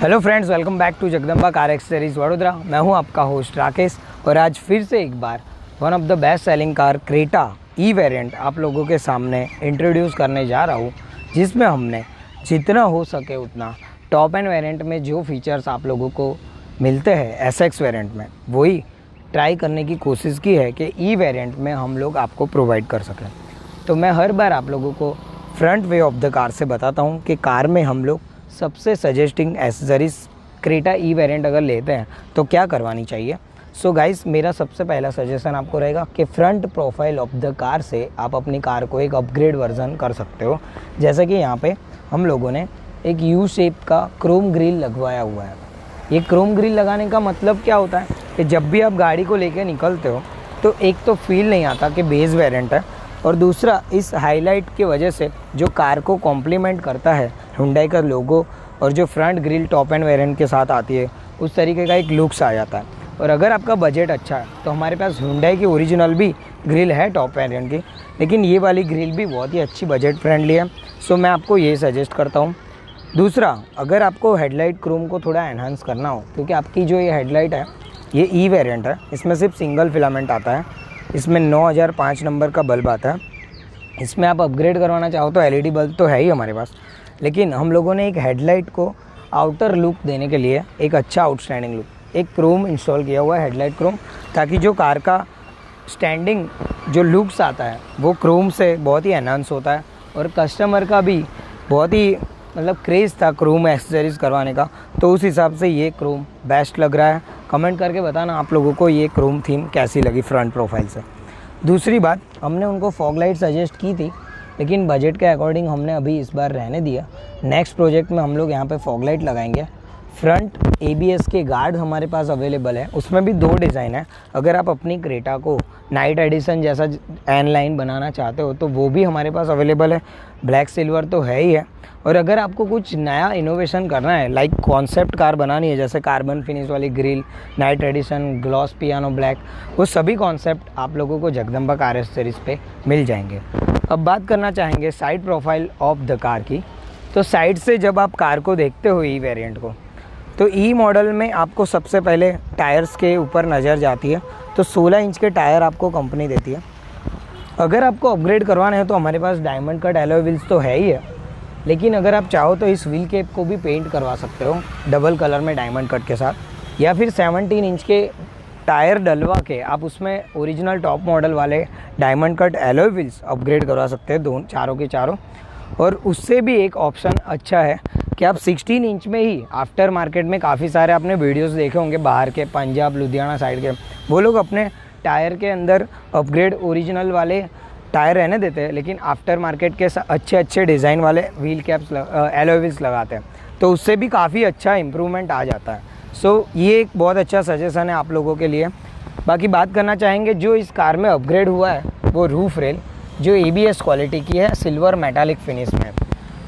Hello friends, welcome back to Jagdamba car accessories Vadodara. मैं हूं आपका होस्ट राकेश और आज फिर से एक बार one of the best selling car Creta E variant आप लोगों के सामने इंट्रोड्यूस करने जा रहा हूं, जिसमें हमने जितना हो सके उतना टॉप एंड वेरिएंट में जो फीचर्स आप लोगों को मिलते हैं एसएक्स वेरिएंट में, वही ट्राई करने की कोशिश की है कि ई वेरिएंट में हम लोग आपको प्रोवाइड कर सकें। तो मैं हर बार आप लोगों को front way of the car से बताता हूँ कि कार में हम लोग सबसे suggesting accessories Creta E variant अगर लेते हैं तो क्या करवानी चाहिए। सो गाइस, मेरा सबसे पहला सजेशन आपको रहेगा कि front profile of the car से आप अपनी कार को एक अपग्रेड वर्जन कर सकते हो। जैसे कि यहाँ पे हम लोगों ने एक यू शेप का क्रोम ग्रिल लगवाया हुआ है। ये क्रोम ग्रिल लगाने का मतलब क्या होता है कि जब भी आप गाड़ी को लेकर निकलते हो तो एक तो फील नहीं आता कि बेस वेरिएंट है, और दूसरा इस हाईलाइट की वजह से जो कार को कॉम्प्लीमेंट करता है हुंडई का लोगो और जो front grille top end variant के साथ आती है, उस तरीके का एक लुक्स आ जाता है। और अगर आपका बजट अच्छा है तो हमारे पास हुंडई की ओरिजिनल भी ग्रिल है टॉप वेरिएंट की, लेकिन ये वाली ग्रिल भी बहुत ही अच्छी बजट फ्रेंडली है। सो मैं आपको ये सजेस्ट करता हूँ। दूसरा, अगर आपको हेडलाइट क्रोम को थोड़ा एनहांस करना हो, क्योंकि आपकी जो ये हेडलाइट है ये ई वेरिएंट है, इसमें सिर्फ सिंगल फिलामेंट आता है, इसमें 9005 नंबर का बल्ब आता है। इसमें आप अपग्रेड करवाना चाहो तो एलईडी बल्ब तो है ही हमारे पास, लेकिन हम लोगों ने एक हेडलाइट को आउटर लुक देने के लिए एक अच्छा आउटस्टैंडिंग लुक एक क्रोम इंस्टॉल किया हुआ है, हेडलाइट क्रोम, ताकि जो कार का स्टैंडिंग जो लुक्स आता है वो क्रोम से बहुत ही एनहांस होता है। और कस्टमर का भी बहुत ही क्रेज़ था क्रोम एक्सेसरीज़ करवाने का, तो उस हिसाब से ये क्रोम बेस्ट लग रहा है। कमेंट करके बताना आप लोगों को ये क्रोम थीम कैसी लगी फ्रंट प्रोफाइल से। दूसरी बात, हमने उनको फॉग लाइट सजेस्ट की थी, लेकिन बजट के अकॉर्डिंग हमने अभी इस बार रहने दिया। नेक्स्ट प्रोजेक्ट में हम लोग यहाँ पे फॉग लाइट लगाएंगे। फ्रंट एबीएस के गार्ड हमारे पास अवेलेबल है, उसमें भी 2 डिज़ाइन है। अगर आप अपनी क्रेटा को नाइट एडिशन जैसा एन लाइन बनाना चाहते हो तो वो भी हमारे पास अवेलेबल है। ब्लैक सिल्वर तो है ही है, और अगर आपको कुछ नया इनोवेशन करना है, लाइक कॉन्सेप्ट कार बनानी है, जैसे कार्बन फिनिश वाली grill, night addition, gloss piano black, वो सभी कॉन्सेप्ट आप लोगों को जगदम्बा कार एक्सेसरीज पे मिल जाएंगे। अब बात करना चाहेंगे side profile of the car की। तो साइड से जब आप कार को देखते हो ई वेरिएंट को, तो ई मॉडल में आपको सबसे पहले टायर्स के ऊपर नज़र जाती है, तो 16 इंच के टायर आपको कंपनी देती है। अगर आपको अपग्रेड करवाना है तो हमारे पास डायमंड कट एलॉय व्हील्स तो है ही है, लेकिन अगर आप चाहो तो इस व्हील कैप को भी पेंट करवा सकते हो डबल कलर में डायमंड कट के साथ, या फिर 17 इंच के टायर डलवा के आप उसमें ओरिजिनल टॉप मॉडल वाले diamond cut alloy wheels upgrade करवा सकते हैं चारों के चारों। और उससे भी एक ऑप्शन अच्छा है कि आप 16 इंच में ही आफ्टर मार्केट में काफ़ी सारे आपने वीडियोस देखे होंगे बाहर के, पंजाब लुधियाना साइड के, वो लोग अपने टायर के अंदर अपग्रेड ओरिजिनल वाले टायर रहने देते हैं, लेकिन आफ्टर मार्केट के अच्छे अच्छे डिज़ाइन वाले व्हील कैप्स एलॉय व्हील्स लगाते हैं, तो उससे भी काफ़ी अच्छा इम्प्रूवमेंट आ जाता है। सो ये एक बहुत अच्छा सजेशन है आप लोगों के लिए। बाकी बात करना चाहेंगे जो इस कार में अपग्रेड हुआ है वो रूफ रेल, जो एबीएस क्वालिटी की है, सिल्वर मेटालिक फिनिश में।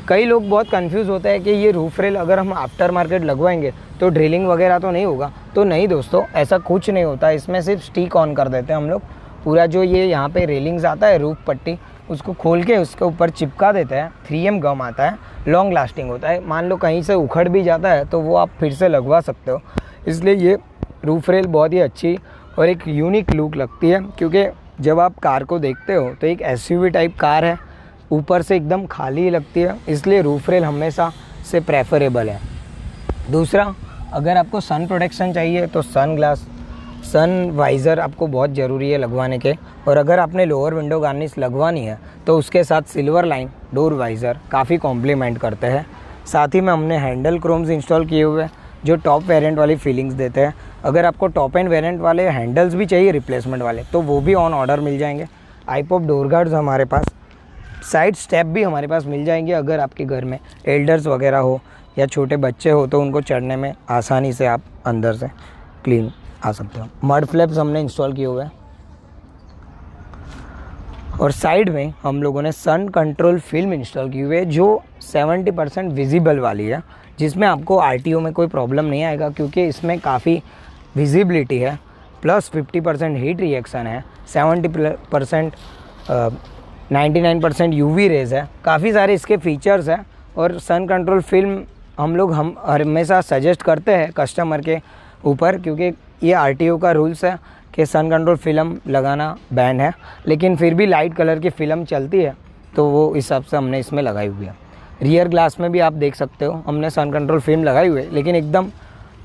कई लोग बहुत कंफ्यूज होते हैं कि ये रूफ रेल अगर हम आफ्टर मार्केट लगवाएंगे तो ड्रिलिंग वगैरह तो नहीं होगा। तो नहीं दोस्तों, ऐसा कुछ नहीं होता। इसमें सिर्फ स्टिक ऑन कर देते हैं हम लोग। पूरा जो ये यहाँ पे रेलिंग्स आता है, रूफ पट्टी, उसको खोल के उसके ऊपर चिपका देते हैं। 3M गम आता है, लॉन्ग लास्टिंग होता है। मान लो कहीं से उखड़ भी जाता है तो वो आप फिर से लगवा सकते हो। इसलिए ये रूफ रेल बहुत ही अच्छी और एक यूनिक लुक लगती है, क्योंकि जब आप कार को देखते हो तो एक एसयूवी टाइप कार है, ऊपर से एकदम खाली लगती है, इसलिए रूफ रेल हमेशा से प्रेफरेबल है। दूसरा, अगर आपको सन प्रोटेक्शन चाहिए तो सन ग्लास, सन वाइज़र आपको बहुत ज़रूरी है लगवाने के। और अगर आपने लोअर विंडो गार्निश लगवानी है तो उसके साथ सिल्वर लाइन डोर वाइज़र काफ़ी कॉम्प्लीमेंट करते हैं। साथ ही में हमने हैंडल क्रोम्स इंस्टॉल किए हुए हैं जो टॉप वेरिएंट वाली फीलिंग्स देते हैं। अगर आपको टॉप एंड वेरिएंट वाले हैंडल्स भी चाहिए रिप्लेसमेंट वाले, तो वो भी ऑन ऑर्डर मिल जाएंगे। आईपॉप डोर गार्ड्स हमारे पास, साइड स्टेप भी हमारे पास मिल जाएंगे। अगर आपके घर में एल्डर्स वगैरह हो या छोटे बच्चे हो तो उनको चढ़ने में आसानी से आप अंदर से क्लीन आ सकते हो। मड फ्लैप्स हमने इंस्टॉल किए हुए हैं। और साइड में हम लोगों ने सन कंट्रोल फिल्म इंस्टॉल की हुई है जो 70% विजिबल वाली है, जिसमें आपको आरटीओ में कोई प्रॉब्लम नहीं आएगा, क्योंकि इसमें काफ़ी विजिबिलिटी है, प्लस 50% हीट रिएक्शन है, 70% 99% यूवी रेज है, काफ़ी सारे इसके फीचर्स हैं। और सन कंट्रोल फिल्म हम हमेशा सजेस्ट करते हैं कस्टमर के ऊपर, क्योंकि ये आरटीओ का रूल्स है कि सन कंट्रोल फिल्म लगाना बैन है, लेकिन फिर भी लाइट कलर की फ़िल्म चलती है तो वो हिसाब से हमने इसमें लगाई हुई है। रियर ग्लास में भी आप देख सकते हो हमने सन कंट्रोल फिल्म लगाई हुई है, लेकिन एकदम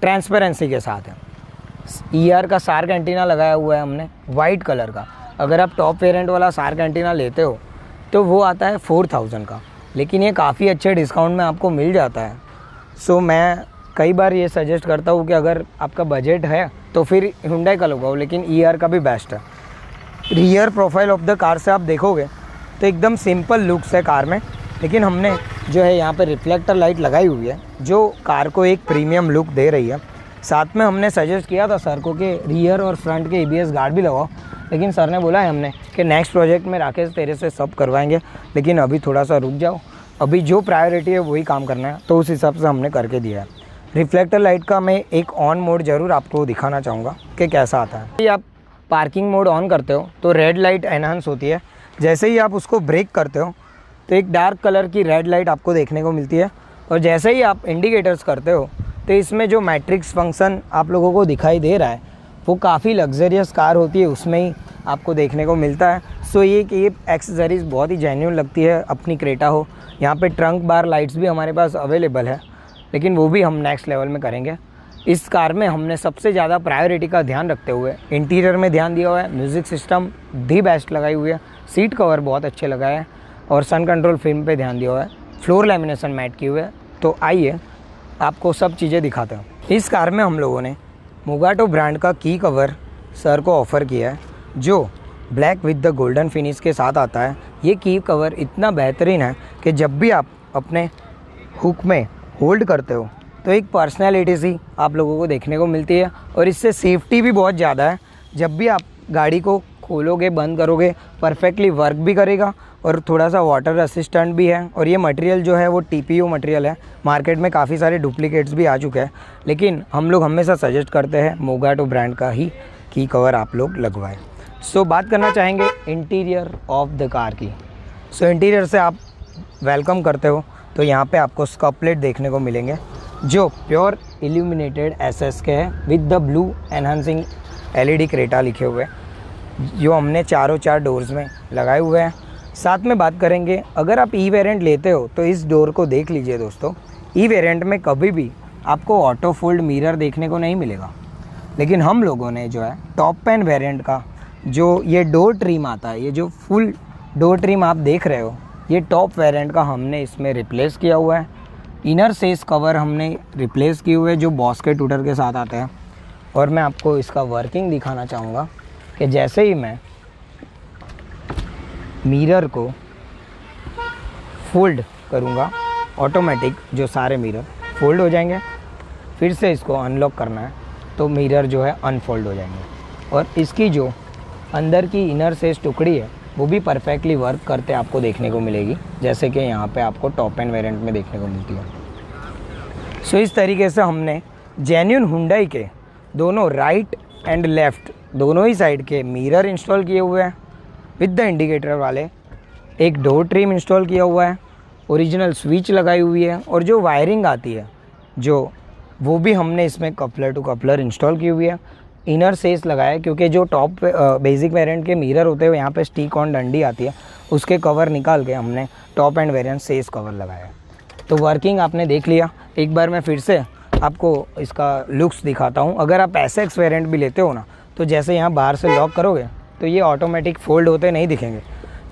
ट्रांसपेरेंसी के साथ है। ईआर का सार्क एंटीना लगाया हुआ है हमने वाइट कलर का। अगर आप टॉप वेरिएंट वाला सार्क एंटीना लेते हो तो वो आता है 4000 का, लेकिन ये काफ़ी अच्छे डिस्काउंट में आपको मिल जाता है। सो मैं कई बार ये सजेस्ट करता हूँ कि अगर आपका बजट है तो फिर Hyundai का लगाओ, लेकिन ईआर का भी बेस्ट है। Rear profile of the car से आप देखोगे तो एकदम सिंपल लुक्स है कार में, लेकिन हमने जो है यहाँ पे रिफ्लेक्टर लाइट लगाई हुई है जो कार को एक प्रीमियम लुक दे रही है। साथ में हमने सजेस्ट किया था सर को कि रियर और फ्रंट के ABS गार्ड भी लगाओ, लेकिन सर ने बोला है हमने कि नेक्स्ट प्रोजेक्ट में राकेश तेरे से सब करवाएंगे, लेकिन अभी थोड़ा सा रुक जाओ, अभी जो प्रायोरिटी है वही काम करना है, तो उस हिसाब से हमने करके दिया है। रिफ्लेक्टर लाइट का मैं एक ऑन मोड ज़रूर आपको दिखाना चाहूँगा कि कैसा आता है। यदि आप पार्किंग मोड ऑन करते हो तो रेड लाइट एनहांस होती है, जैसे ही आप उसको ब्रेक करते हो तो एक डार्क कलर की रेड लाइट आपको देखने को मिलती है, और जैसे ही आप इंडिकेटर्स करते हो तो इसमें जो मैट्रिक्स फंक्शन आप लोगों को दिखाई दे रहा है वो काफ़ी लग्जरियस कार होती है, उसमें ही आपको देखने को मिलता है। सो ये एक्सेसरीज़ बहुत ही जेन्युइन लगती है अपनी क्रेटा हो। यहाँ पे ट्रंक बार लाइट्स भी हमारे पास अवेलेबल है, लेकिन वो भी हम नेक्स्ट लेवल में करेंगे। इस कार में हमने सबसे ज़्यादा प्रायोरिटी का ध्यान रखते हुए इंटीरियर में ध्यान दिया हुआ है। म्यूज़िक सिस्टम दी बेस्ट लगाई हुई है, सीट कवर बहुत अच्छे लगाए हैं और सन कंट्रोल फिल्म पे ध्यान दिया हुआ है। फ्लोर लैमिनेशन मैट की हुई है। तो आइए आपको सब चीज़ें दिखाते हैं। इस कार में हम लोगों ने मुगाटो ब्रांड का की कवर सर को ऑफ़र किया है, जो black with the golden finish के साथ आता है। ये की कवर इतना बेहतरीन है कि जब भी आप अपने हुक में होल्ड करते हो तो एक पर्सनैलिटी सी आप लोगों को देखने को मिलती है, और इससे सेफ्टी भी बहुत ज़्यादा है। जब भी आप गाड़ी को खोलोगे बंद करोगे परफेक्टली वर्क भी करेगा, और थोड़ा सा वाटर असिस्टेंट भी है। और ये मटेरियल जो है वो TPU मटेरियल है। मार्केट में काफ़ी सारे डुप्लीकेट्स भी आ चुके हैं, लेकिन हम लोग हमेशा सजेस्ट करते हैं मुगाटो ब्रांड का ही की कवर आप लोग लगवाएं। सो बात करना चाहेंगे इंटीरियर ऑफ द कार की। सो इंटीरियर से आप वेलकम करते हो तो यहाँ पे आपको स्कॉप प्लेट देखने को मिलेंगे जो प्योर इल्यूमिनेटेड SS के हैं with the blue enhancing LED Creta लिखे हुए, जो हमने चारों 4 डोर्स में लगाए हुए हैं। साथ में बात करेंगे, अगर आप ई वेरिएंट लेते हो तो इस डोर को देख लीजिए दोस्तों। ई वेरिएंट में कभी भी आपको ऑटो फोल्ड मिरर देखने को नहीं मिलेगा, लेकिन हम लोगों ने जो है टॉप पेन वेरिएंट का जो ये डोर ट्रिम आता है, ये जो फुल डोर ट्रिम आप देख रहे हो, ये टॉप वेरिएंट का हमने इसमें रिप्लेस किया हुआ है। इनर सेस कवर हमने रिप्लेस किए हुए जो बॉस के टूटर के साथ आते हैं। और मैं आपको इसका वर्किंग दिखाना चाहूँगा कि जैसे ही मैं मिरर को फोल्ड करूँगा, ऑटोमेटिक जो सारे मिरर फोल्ड हो जाएंगे। फिर से इसको अनलॉक करना है तो मिरर जो है अनफोल्ड हो जाएंगे, और इसकी जो अंदर की इनर सेस टुकड़ी है वो भी परफेक्टली वर्क करते आपको देखने को मिलेगी, जैसे कि यहाँ पे आपको टॉप एंड वेरिएंट में देखने को मिलती है। सो इस तरीके से हमने जेन्युइन हुंडई के दोनों राइट एंड लेफ़्ट दोनों ही साइड के मिरर इंस्टॉल किए हुए हैं विद द इंडिकेटर वाले। एक डोर ट्रिम इंस्टॉल किया हुआ है, ओरिजिनल स्विच लगाई हुई है, और जो वायरिंग आती है वो भी हमने इसमें कपलर टू कपलर इंस्टॉल की हुई है। इनर सेस लगाया है, क्योंकि जो टॉप बेसिक वेरिएंट के मिरर होते हैं यहाँ पे स्टिक ऑन डंडी आती है, उसके कवर निकाल के हमने टॉप एंड वेरिएंट सेस कवर लगाया है। तो वर्किंग आपने देख लिया। एक बार मैं फिर से आपको इसका लुक्स दिखाता हूँ। अगर आप SX वेरिएंट भी लेते हो ना, तो जैसे यहाँ बाहर से लॉक करोगे तो ये ऑटोमेटिक फोल्ड होते नहीं दिखेंगे,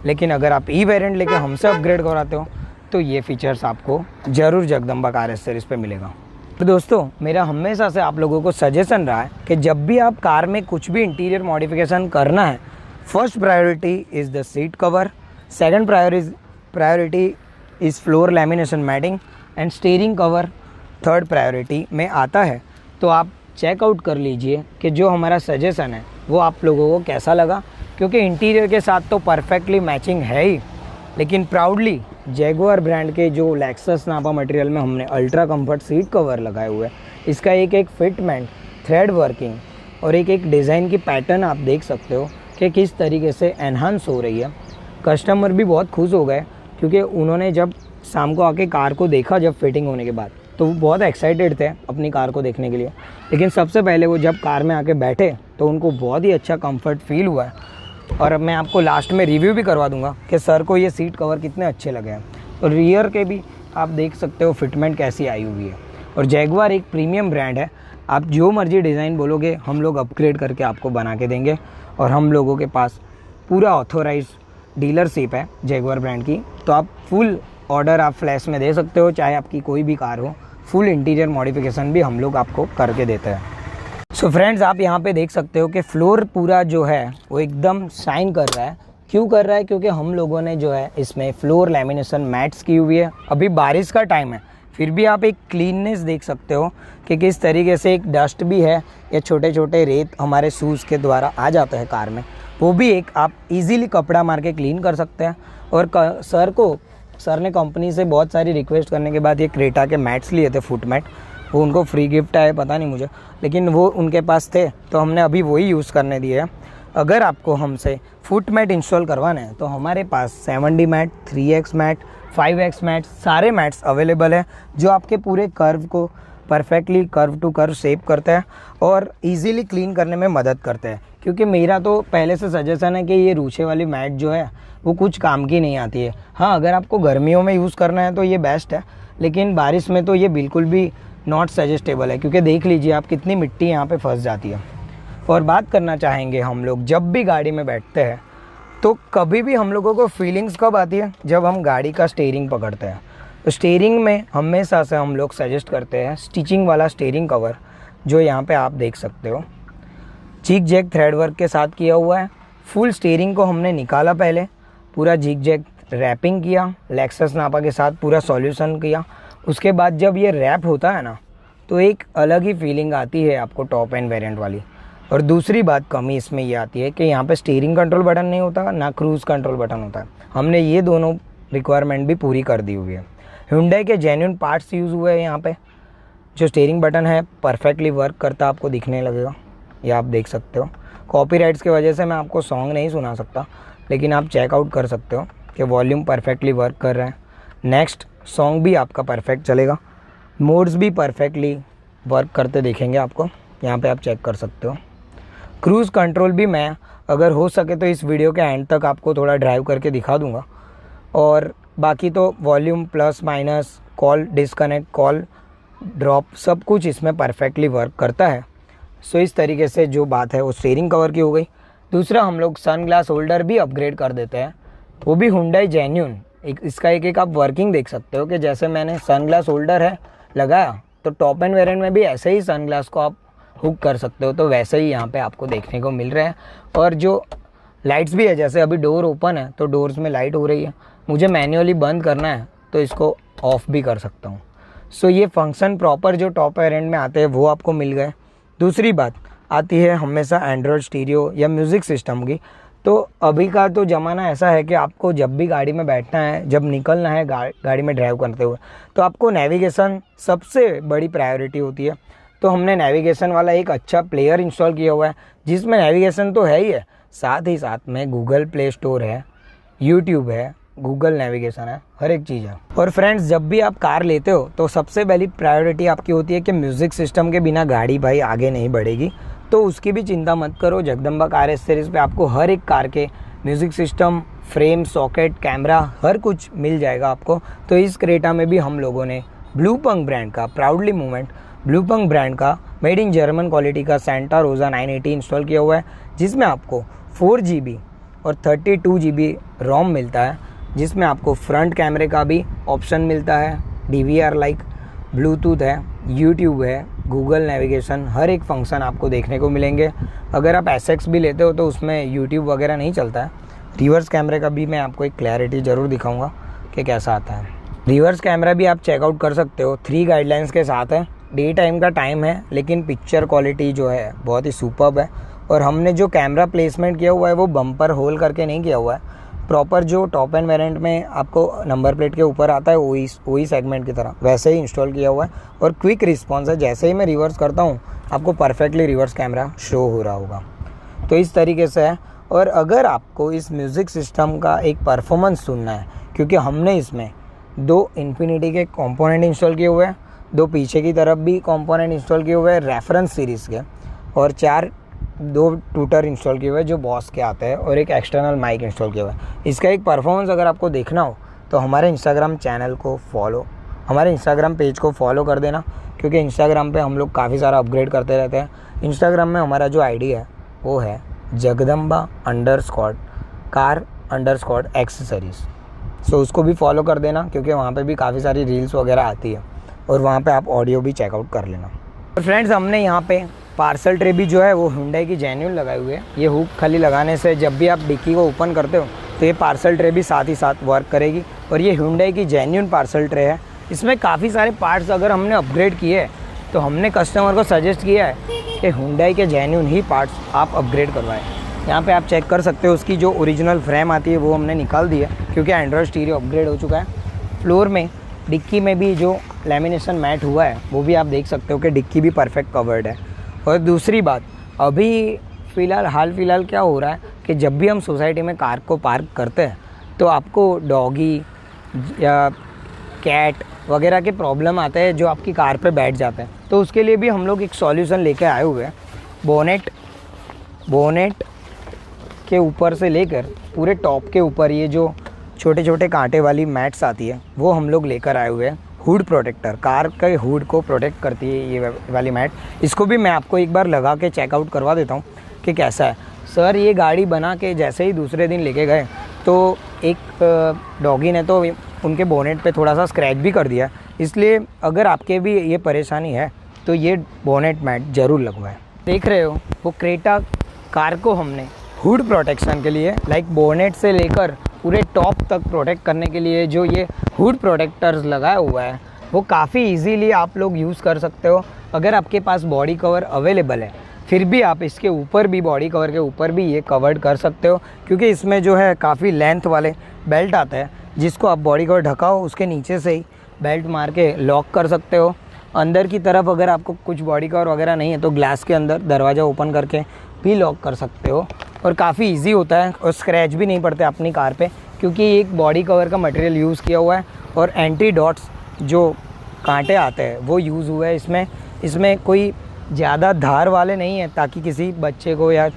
लेकिन अगर आप ई वेरिएंट लेके हमसे अपग्रेड करवाते हो तो ये फीचर्स आपको ज़रूर जगदम्बा कार एक्सेसरीज पे मिलेगा। तो दोस्तों, मेरा हमेशा से आप लोगों को सजेशन रहा है कि जब भी आप कार में कुछ भी इंटीरियर मॉडिफिकेशन करना है, first priority is the seat cover, second priority is floor lamination matting and steering cover third priority में आता है। तो आप चेकआउट कर लीजिए कि जो हमारा सजेशन है वो आप लोगों को कैसा लगा, क्योंकि इंटीरियर के साथ तो परफेक्टली मैचिंग है ही, लेकिन प्राउडली जैगुआर ब्रांड के जो लेक्सस नापा मटेरियल में हमने अल्ट्रा कंफर्ट सीट कवर लगाए हुए हैं। इसका एक फिटमेंट, थ्रेड वर्किंग और एक डिज़ाइन की पैटर्न आप देख सकते हो कि किस तरीके से एनहांस हो रही है। कस्टमर भी बहुत खुश हो गए, क्योंकि उन्होंने जब शाम को आके कार को देखा जब फिटिंग होने के बाद, तो वो बहुत एक्साइटेड थे अपनी कार को देखने के लिए। लेकिन सबसे पहले वो जब कार में आके बैठे तो उनको बहुत ही अच्छा कंफर्ट फील हुआ है। और अब मैं आपको लास्ट में रिव्यू भी करवा दूंगा कि सर को ये सीट कवर कितने अच्छे लगे हैं। तो रियर के भी आप देख सकते हो फिटमेंट कैसी आई हुई है। और जैगवार एक प्रीमियम ब्रांड है, आप जो मर्जी डिज़ाइन बोलोगे हम लोग अपग्रेड करके आपको बना के देंगे। और हम लोगों के पास पूरा ऑथोराइज डीलरशिप है जैगवार ब्रांड की, तो आप फुल ऑर्डर आप फ्लैश में दे सकते हो, चाहे आपकी कोई भी कार हो। फुल इंटीरियर मॉडिफिकेशन भी हम लोग आपको करके देते हैं। सो फ्रेंड्स, आप यहाँ पे देख सकते हो कि फ्लोर पूरा जो है वो एकदम शाइन कर रहा है। क्यों कर रहा है? क्योंकि हम लोगों ने जो है इसमें फ्लोर लैमिनेशन मैट्स की हुई है। अभी बारिश का टाइम है, फिर भी आप एक क्लीननेस देख सकते हो कि किस तरीके से एक डस्ट भी है या छोटे छोटे रेत हमारे शूज़ के द्वारा आ जाते हैं कार में, वो भी एक आप इजीली कपड़ा मार के क्लीन कर सकते हैं। और सर ने कंपनी से बहुत सारी रिक्वेस्ट करने के बाद ये क्रेटा के मैट्स लिए थे, फुट मैट। वो उनको फ्री गिफ्ट आए, पता नहीं मुझे, लेकिन वो उनके पास थे तो हमने अभी वही यूज़ करने दिए हैं। अगर आपको हमसे फुट मैट इंस्टॉल करवाना है तो हमारे पास 7D mat, 3X mat, 5X mat, सारे मैट्स अवेलेबल है जो आपके पूरे कर्व को perfectly curve to curve shape करते हैं और इजीली क्लीन करने में मदद करते हैं। क्योंकि मेरा तो पहले से सजेशन है कि ये रूछे वाली मैट जो है वो कुछ काम की नहीं आती है। हाँ, अगर आपको गर्मियों में यूज़ करना है तो ये बेस्ट है, लेकिन बारिश में तो ये बिल्कुल भी नॉट सजेस्टेबल है। क्योंकि देख लीजिए आप कितनी मिट्टी यहाँ पे फंस जाती है। और बात करना चाहेंगे हम लोग जब भी गाड़ी में बैठते हैं तो कभी भी हम लोगों को फीलिंग्स कब आती है? जब हम गाड़ी का स्टीयरिंग पकड़ते हैं। तो स्टीयरिंग में हमेशा से हम लोग सजेस्ट करते हैं स्टिचिंग वाला स्टीयरिंग कवर, जो यहाँ पे आप देख सकते हो जिग जैग थ्रेड वर्क के साथ किया हुआ है। फुल स्टीयरिंग को हमने निकाला, पहले पूरा जिग जैग रैपिंग किया, लेक्सस नापा के साथ पूरा सॉल्यूशन किया। उसके बाद जब ये रैप होता है ना तो एक अलग ही फीलिंग आती है आपको टॉप एंड वेरिएंट वाली। और दूसरी बात कमी इसमें ये आती है कि यहाँ पे स्टीयरिंग कंट्रोल बटन नहीं होता, ना क्रूज़ कंट्रोल बटन होता है। हमने ये दोनों रिक्वायरमेंट भी पूरी कर दी हुई है। Hyundai के जेन्युइन पार्ट्स यूज़ हुए हैं यहाँ पे। जो स्टीयरिंग बटन है परफेक्टली वर्क करता आपको दिखने लगेगा, ये आप देख सकते हो। कॉपीराइट्स की वजह से मैं आपको सॉन्ग नहीं सुना सकता, लेकिन आप चेकआउट कर सकते हो कि वॉल्यूम परफेक्टली वर्क कर रहा है। नेक्स्ट सॉन्ग भी आपका परफेक्ट चलेगा, मोड्स भी परफेक्टली वर्क करते दिखेंगे आपको, यहाँ पे आप चेक कर सकते हो। क्रूज़ कंट्रोल भी मैं अगर हो सके तो इस वीडियो के एंड तक आपको थोड़ा ड्राइव करके दिखा दूंगा। और बाकी तो volume plus minus, call disconnect, call drop, सब कुछ इसमें परफेक्टली वर्क करता है। सो इस तरीके से जो बात है वो स्टीयरिंग कवर की हो गई। दूसरा, हम लोग सन ग्लास होल्डर भी अपग्रेड कर देते हैं, वो भी Hyundai जेन्युइन। इसका एक आप वर्किंग देख सकते हो कि जैसे मैंने सन ग्लास होल्डर है लगाया तो टॉप एंड वेरिएंट में भी ऐसे ही सन ग्लास को आप हुक कर सकते हो, तो वैसे ही यहाँ पे आपको देखने को मिल रहा है। और जो लाइट्स भी है, जैसे अभी डोर ओपन है तो डोर्स में लाइट हो रही है, मुझे मैन्युअली बंद करना है तो इसको ऑफ भी कर सकता हूँ। सो ये फंक्शन प्रॉपर जो टॉप वेरिएंट में आते हैं वो आपको मिल गए। दूसरी बात आती है हमेशा एंड्रॉयड स्टीरियो या म्यूज़िक सिस्टम की। तो अभी का तो ज़माना ऐसा है कि आपको जब भी गाड़ी में बैठना है, जब निकलना है गाड़ी में ड्राइव करते हुए, तो आपको नेविगेशन सबसे बड़ी प्रायोरिटी होती है। तो हमने नेविगेशन वाला एक अच्छा प्लेयर इंस्टॉल किया हुआ है, जिसमें नेविगेशन तो है ही है, साथ ही साथ में गूगल प्ले स्टोर है, यूट्यूब है, गूगल नेविगेशन है, हर एक चीज़ है। और फ्रेंड्स, जब भी आप कार लेते हो तो सबसे पहली प्रायोरिटी आपकी होती है कि म्यूज़िक सिस्टम के बिना गाड़ी भाई आगे नहीं बढ़ेगी। तो उसकी भी चिंता मत करो, जगदम्बा कार एसेसरीज पे आपको हर एक कार के music system, frame, socket, camera, हर कुछ मिल जाएगा आपको। तो इस क्रेटा में भी हम लोगों ने ब्लूपंक ब्रांड का, प्राउडली मूवमेंट ब्लूपंक ब्रांड का मेड इन जर्मन क्वालिटी का सेंटा रोजा 980 इंस्टॉल किया हुआ है, जिसमें आपको 4GB और 32GB रोम मिलता है, जिसमें आपको फ्रंट कैमरे का भी ऑप्शन मिलता है, DVR लाइक, ब्लूटूथ है, यूट्यूब है, गूगल नेविगेशन, हर एक फंक्शन आपको देखने को मिलेंगे। अगर आप SX भी लेते हो तो उसमें यूट्यूब वगैरह नहीं चलता है। रिवर्स कैमरे का भी मैं आपको एक क्लैरिटी ज़रूर दिखाऊंगा कि कैसा आता है। रिवर्स कैमरा भी आप चेकआउट कर सकते हो, 3 गाइडलाइंस के साथ है। डे टाइम का टाइम है, लेकिन पिक्चर क्वालिटी जो है बहुत ही सुपर्ब है। और हमने जो कैमरा प्लेसमेंट किया हुआ है वो बम्पर होल करके नहीं किया हुआ है, प्रॉपर जो टॉप एंड वेरिएंट में आपको नंबर प्लेट के ऊपर आता है वही सेगमेंट की तरह वैसे ही इंस्टॉल किया हुआ है। और क्विक रिस्पॉन्स है, जैसे ही मैं रिवर्स करता हूँ आपको परफेक्टली रिवर्स कैमरा शो हो रहा होगा। तो इस तरीके से है। और अगर आपको इस म्यूज़िक सिस्टम का एक परफॉर्मेंस सुनना है, क्योंकि हमने इसमें 2 इन्फिनिटी के कंपोनेंट इंस्टॉल किए हुए हैं, दो पीछे की तरफ भी कंपोनेंट इंस्टॉल किए हुए हैं रेफरेंस सीरीज़ के, और 2 टूटर इंस्टॉल किए हुए हैं जो बॉस के आते हैं, और एक एक्सटर्नल माइक इंस्टॉल किया हुआ है। इसका एक परफॉर्मेंस अगर आपको देखना हो तो हमारे इंस्टाग्राम पेज को फॉलो कर देना, क्योंकि इंस्टाग्राम पे हम लोग काफ़ी सारा अपग्रेड करते रहते हैं। इंस्टाग्राम में हमारा जो आईडी है वो है jagdamba_car_accessories। सो उसको भी फॉलो कर देना, क्योंकि वहाँ पे भी काफ़ी सारी रील्स वगैरह आती है, और वहाँ पे आप ऑडियो भी चेकआउट कर लेना। और फ्रेंड्स, हमने यहाँ पे पार्सल ट्रे भी जो है वो Hyundai की जेन्युइन लगाई हुई है। ये हुक खाली लगाने से जब भी आप डिक्की को ओपन करते हो तो ये पार्सल ट्रे भी साथ ही साथ वर्क करेगी, और ये Hyundai की जेन्युइन पार्सल ट्रे है। इसमें काफ़ी सारे पार्ट्स अगर हमने अपग्रेड किए हैं तो हमने कस्टमर को सजेस्ट किया है कि Hyundai के जेन्युइन ही पार्ट्स आप अपग्रेड करवाएं। यहाँ पे आप चेक कर सकते हो, उसकी जो ओरिजिनल फ्रेम आती है वो हमने निकाल दी है, क्योंकि एंड्रॉयड स्टीरियो अपग्रेड हो चुका है। फ्लोर में डिक्की में भी जो लेमिनेशन मैट हुआ है वो भी आप देख सकते हो कि डिक्की भी परफेक्ट कवर्ड है। और दूसरी बात, अभी हाल फिलहाल क्या हो रहा है कि जब भी हम सोसाइटी में कार को पार्क करते हैं तो आपको डॉगी या कैट वगैरह के प्रॉब्लम आते हैं जो आपकी कार पे बैठ जाते हैं। तो उसके लिए भी हम लोग एक सॉल्यूशन लेके आए हुए हैं। बोनेट के ऊपर से लेकर पूरे टॉप के ऊपर ये जो छोटे छोटे कांटे वाली मैट्स आती है वो हम लोग लेकर आए हुए हैं। हुड प्रोटेक्टर, कार के हुड को प्रोटेक्ट करती है ये वाली मैट। इसको भी मैं आपको एक बार लगा के चेकआउट करवा देता हूँ कि कैसा है। सर ये गाड़ी बना के जैसे ही दूसरे दिन लेके गए तो एक डॉगी ने तो उनके बोनेट पे थोड़ा सा स्क्रैच भी कर दिया। इसलिए अगर आपके भी ये परेशानी है तो ये बोनेट मैट ज़रूर लगवाएं। देख रहे हो वो क्रेटा कार को हमने हुड प्रोटेक्शन के लिए बोनेट से लेकर पूरे टॉप तक प्रोटेक्ट करने के लिए जो ये हुड प्रोटेक्टर्स लगाया हुआ है वो काफ़ी इजीली आप लोग यूज़ कर सकते हो। अगर आपके पास बॉडी कवर अवेलेबल है फिर भी आप इसके ऊपर भी, बॉडी कवर के ऊपर भी ये कवर्ड कर सकते हो, क्योंकि इसमें जो है काफ़ी लेंथ वाले बेल्ट आता है जिसको आप बॉडी कवर ढकाओ उसके नीचे से ही बेल्ट मार के लॉक कर सकते हो। अंदर की तरफ अगर आपको कुछ बॉडी कवर वगैरह नहीं है तो ग्लास के अंदर दरवाज़ा ओपन करके भी लॉक कर सकते हो, और काफ़ी इजी होता है और स्क्रैच भी नहीं पड़ते अपनी कार पे, क्योंकि एक बॉडी कवर का मटेरियल यूज़ किया हुआ है और एंटी डॉट्स जो कांटे आते हैं वो यूज़ हुआ है इसमें कोई ज़्यादा धार वाले नहीं है ताकि किसी बच्चे को या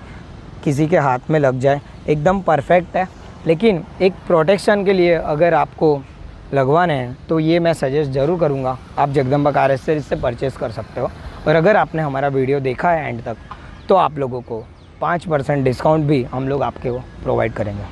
किसी के हाथ में लग जाए। एकदम परफेक्ट है। लेकिन एक प्रोटेक्शन के लिए अगर आपको लगवाने हैं तो ये मैं सजेस्ट ज़रूर करूँगा, आप जगदम्बा कार एक्सेसरीज से परचेज़ कर सकते हो। और अगर आपने हमारा वीडियो देखा है एंड तक तो आप लोगों को 5% डिस्काउंट भी हम लोग आपके को प्रोवाइड करेंगे।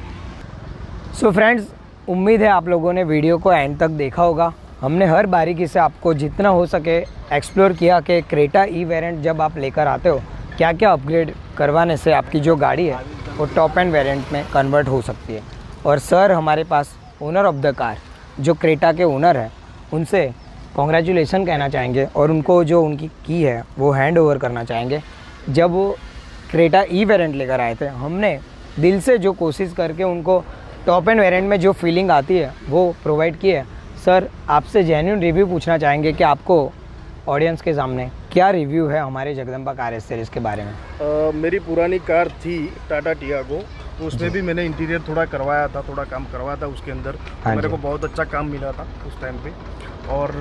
सो फ्रेंड्स, उम्मीद है आप लोगों ने वीडियो को एंड तक देखा होगा। हमने हर बारीकी से आपको जितना हो सके एक्सप्लोर किया कि क्रेटा ई वेरिएंट जब आप लेकर आते हो क्या क्या अपग्रेड करवाने से आपकी जो गाड़ी है वो टॉप एंड वेरिएंट में कन्वर्ट हो सकती है। और सर हमारे पास ओनर ऑफ द कार जो क्रेटा के ओनर हैं उनसे कॉन्ग्रेचुलेसन कहना चाहेंगे, और उनको जो उनकी की है वो हैंड ओवर करना चाहेंगे। जब वो क्रेटा ई वेरिएंट लेकर आए थे हमने दिल से जो कोशिश करके उनको टॉप एंड वेरिएंट में जो फीलिंग आती है वो प्रोवाइड की है। सर आपसे जेन्युइन रिव्यू पूछना चाहेंगे कि आपको ऑडियंस के सामने क्या रिव्यू है हमारे जगदम्बा कार एक्सेसरीज के बारे में। मेरी पुरानी कार थी टाटा टियागो, तो उसमें भी मैंने इंटीरियर थोड़ा करवाया था, थोड़ा काम करवाया था उसके अंदर। तो मेरे को बहुत अच्छा काम मिला था उस टाइम पे, और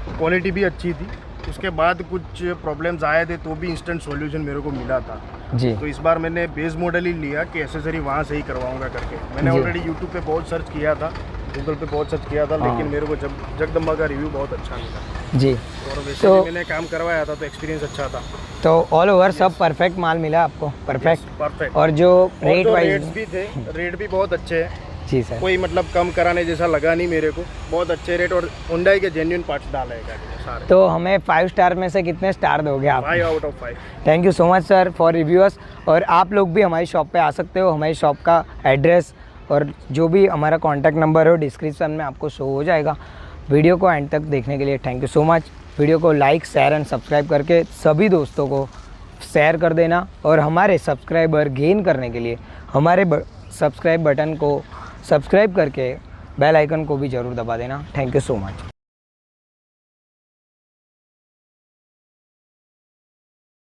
क्वालिटी भी अच्छी थी। उसके बाद कुछ प्रॉब्लम्स आए थे तो भी इंस्टेंट सॉल्यूशन मेरे को मिला था जी। तो इस बार मैंने बेस मॉडल ही लिया कि एक्सेसरी वहाँ से ही करवाऊंगा करके। मैंने ऑलरेडी यूट्यूब पे बहुत सर्च किया था, गूगल पे बहुत सर्च किया था, लेकिन मेरे को जगदम्बा का रिव्यू बहुत अच्छा मिला जी। और वैसे भी मैंने काम करवाया था तो एक्सपीरियंस अच्छा था। तो ऑल ओवर सब परफेक्ट माल मिला आपको? परफेक्ट। और जो रेट वाइज भी थे, रेट भी बहुत अच्छे हैं जी सर, कोई मतलब कम कराने जैसा लगा नहीं मेरे को। बहुत अच्छे रेट और Hyundai के जेन्युइन पार्ट्स डाले हैं गाड़ी में सारे। तो हमें 5 स्टार में से कितने स्टार दोगे आप? 5 out of 5। Thank you so much sir for reviewers. और आप लोग भी हमारी शॉप पे आ सकते हो। हमारी शॉप का एड्रेस और जो भी हमारा कॉन्टैक्ट नंबर हो डिस्क्रिप्शन में आपको शो हो जाएगा। वीडियो को एंड तक देखने के लिए thank you so much. Video को लाइक, शेयर एंड सब्सक्राइब करके सभी दोस्तों को शेयर कर देना, और हमारे सब्सक्राइबर गेन करने के लिए हमारे सब्सक्राइब बटन को सब्सक्राइब करके बेल आइकन को भी ज़रूर दबा देना। Thank you so much.